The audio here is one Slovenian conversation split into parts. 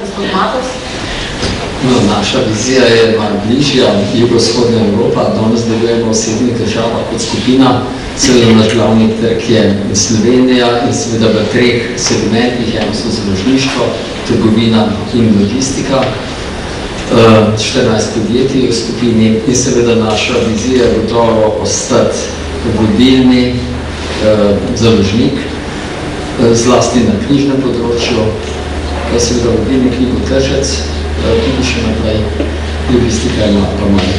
gospod Matos? No, naša vizija je malo bližja, jugovzhodna Evropa, danes delujemo v 7 državah kot skupina, seveda naš glavni trg je Slovenija in seveda v 3 segmentih, eno so založništvo, trgovina in logistika, 14 podjetij v skupini in seveda naša vizija je gotovo ostati vodilni založnik, zlasti na knjižnem področju, seveda vodilni knjigotržec, tudi še naprej logistika ima pa malo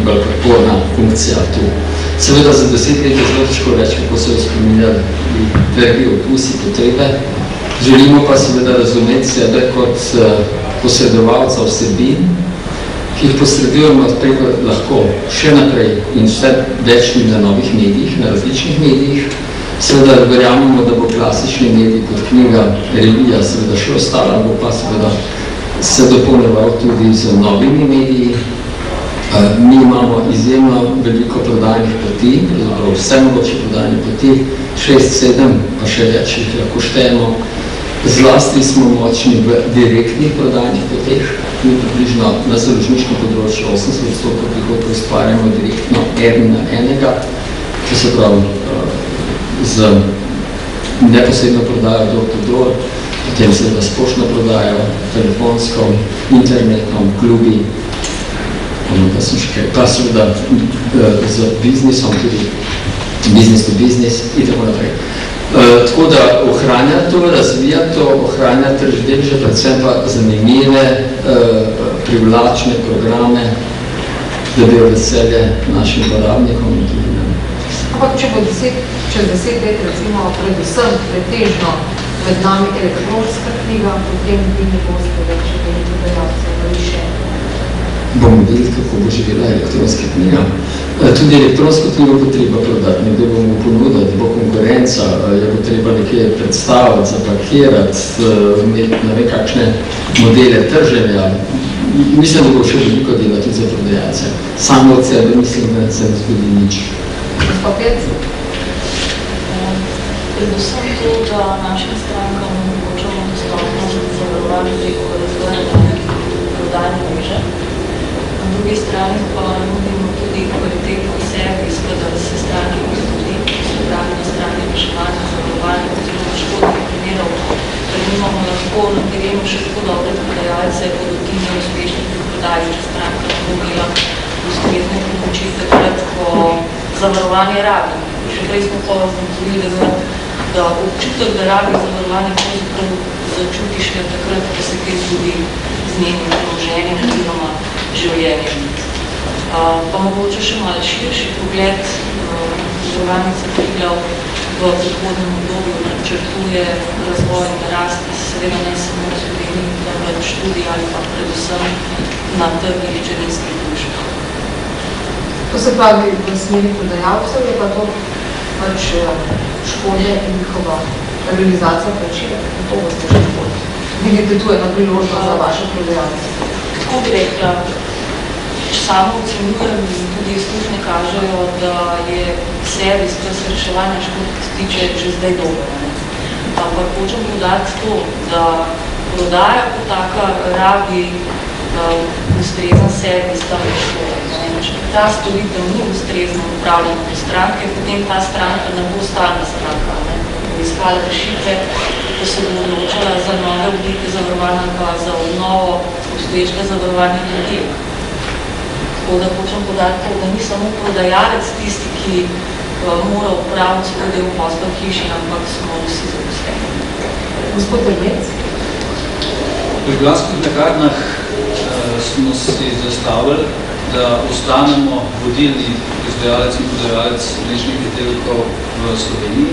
bolj podporna funkcija tu. Seveda za 10 let je zelo težko reči, kako so jo spreminjali trgi, okusi, potrebe. Želimo pa seveda razumeti sebe kot posredovalca vsebin, ki jih posredujemo lahko še naprej in vse več na novih medijih, na različnih medijih. Seveda verjamemo, da bo klasični medij kot knjiga, revija seveda še ostala, bo pa seveda se dopolnjeval tudi z novimi mediji. Mi imamo izjemno veliko prodajnih poti, vse mogoče prodajne poti, 6, 7, pa še več jih lahko štejemo. Zlasti smo močni v direktnih prodajnih poteh, mi približno na založniškem področju 80% prihodkov ustvarjamo direktno eden na enega, to se pravi z neposredno prodajo door to door, potem seveda splošno prodajo, telefonsko, internetom, klubi, pa seveda z biznisom, tudi business to business in tako naprej. Tako da ohranja to, razvija to, ohranja trždelže, predvsem pa zanimive, privlačne programe, da bi veselje našim porabnikom in tudi nam. Ampak če bo čez 10 let, recimo, predvsem pretežno med nami elektronska knjiga, potem vi ne boste več prodajalcev ali še? Bomo videli, kako bo živela elektronska knjiga. Tudi elektronsko knjigo bo treba prodati, nekdo bomo ponuditi, bo konkurenca, jo bo treba nekje predstaviti, zapakirati, imeti ne vem kakšne modele trženja. Mislim, da bo še veliko dela tudi za prodajalce. Samo od sebe mislim, da se ne zgodi nič. Predvsem to, da našim strankam omogočamo dostopnost zavarovanja preko razvoja prodajne mreže. Na drugi strani pa nudimo tudi kvalitetno servis, kadar se stranki pozgodi, se pravi na strani reševanja zavarovanja oziroma škodnih primerov, ker imamo lahko na terenu še tako dobre prodajalce, bodo ti neuspešni pri prodaji, če stranka lahko imela ustrezne pomoči takrat, ko zavarovanje rabi. Še prej smo pa zagotovili, da občutek, da rabi zavarovanje pravzaprav začutiš takrat, ko se kaj zgodi z njenim premoženjem oziroma življenjem. Pa mogoče še malo širši pogled, Zavarovalnica Triglav v prihodnem obdobju načrtuje razvoj in rast, seveda ne samo v Sloveniji, temveč tudi ali pa predvsem na trgih hčerinskih družb. To se pravi v smeri prodajalcev, je pa to pač škode in njihova realizacija plačila, to boste že bolj. Vidite, tu je na priložnost za vaše prodajalce. Tako bi rekla, samo ocenjujem in tudi izkušnje kažejo, da je servis, kar se reševanja škod tiče, že zdaj dober. Ampak hočem podati to, da prodaja kot taka rabi ustrezen servis tam je škoda. Če ta storitev ni ustrezno upravljena po stranke, potem ta stranka ne bo stalna stranka. Bo iskala rešitve, ko se bo odločala za nove oblike zavarovanja, pa za obnovo obstoječega zavarovanja ljudi. Tako da hočem podati to, da ni samo prodajalec tisti, ki mora upraviti svoj del posla v hiši, ampak smo vsi zaposleni. Gospod Trbec? Pri Glasskih lekarnah smo si zastavili, da ostanemo vodilni izvajalec in podajalec mlečnih izdelkov v Sloveniji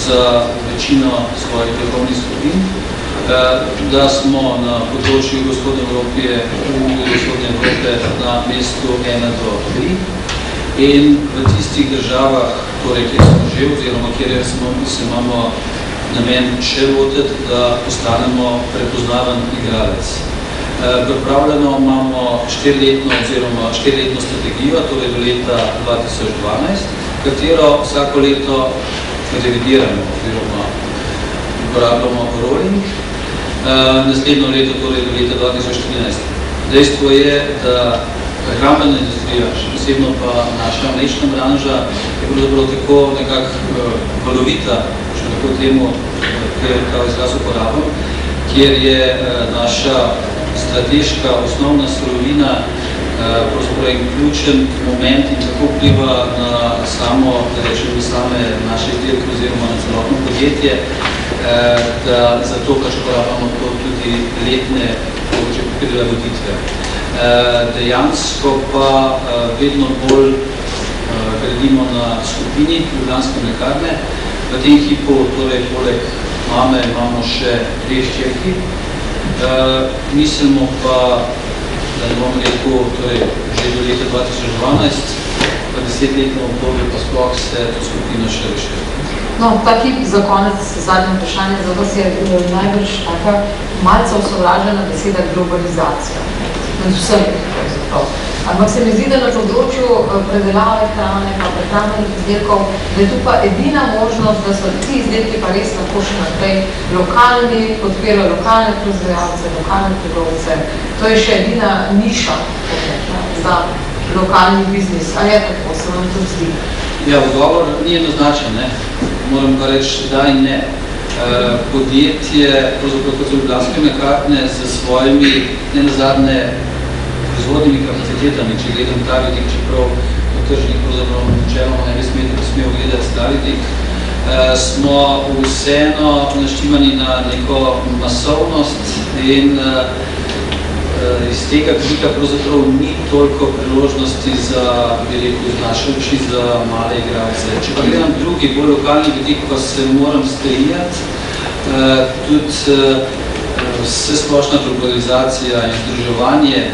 za večino svojih blagovnih skupin, da smo na področju jugovzhodne Evrope na mestu 1 do 3 in v tistih državah, torej, kjer smo že oziroma kjer se imamo namen še voditi, da postanemo prepoznaven igralec. Pripravljeno imamo 4-letno strategijo, torej do leta 2012, katero vsako leto revidiramo oziroma uporabljamo rolling. naslednjo leto, torej do leta 2014. Dejstvo je, da prehrambena industrija, še posebno pa naša mlečna branža, je pravzaprav tako nekako valovita, če tako temu, kaj izraz uporabljam, kjer je naša strateška osnovna surovina pravzaprav en ključen moment in tako vpliva na samo, da rečem, same naše izdelke oziroma na celotno podjetje, da zato pač uporabljamo tudi letne prilagoditve. Dejansko pa vedno bolj gradimo na skupini Ljubljanske mlekarne. V tem hipu, torej poleg mame, imamo še 2 hčerki. Mislimo pa, da ne bom rekel, torej že do leta 2012, pa 10-letno obdobje pa sploh se to skupino še razširja. No, ta hip za konec, zadnje vprašanje, za vas je najbrž taka malce osovražena beseda globalizacija. Med vsem pravzaprav. Ampak se mi zdi, da na področju predelave hrane, pa prehrambenih izdelkov, da je tu pa edina možnost, da so ti izdelki pa res lahko še naprej lokalni, podpirajo lokalne proizvajalce, lokalne trgovce. To je še edina niša za lokalni biznis. A je tako, se vam to zdi? Ja, odgovor ni enoznačen, ne. Moram pa reči, da in ne. Podjetje, pravzaprav kot so Ljubljanske mlekarne, z svojimi nenazadnje proizvodnimi kapacitetami, če gledam ta vidik, čeprav v tržnih pravzaprav načeloma ne bi smel gledati ta vidik, smo vseeno naštimani na neko masovnost in iz tega vidika pravzaprav ni toliko priložnosti za, bi rekel, z naše oči za male igralce. Če pa gledam drugi, bolj lokalni vidik, pa se moram strinjati, tudi vsesplošna globalizacija in združevanje,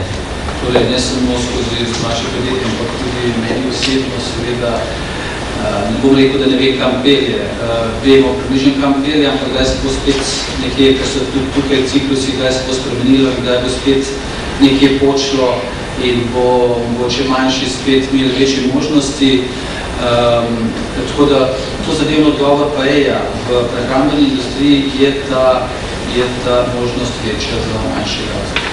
torej ne samo skozi naše podjetje, ampak tudi meni osebno seveda, ne bom rekel, da ne ve, kam pelje. Vemo približno, kam pelje, ampak kdaj se bo spet nekje, ker so tudi tukaj ciklusi, kdaj se bo spremenilo in kdaj bo spet nekje počlo in bo mogoče manjši spet imeli večje možnosti. Tako da to zadevno odgovor pa je, ja, v prehrambeni industriji je ta možnost večja za manjši razlog.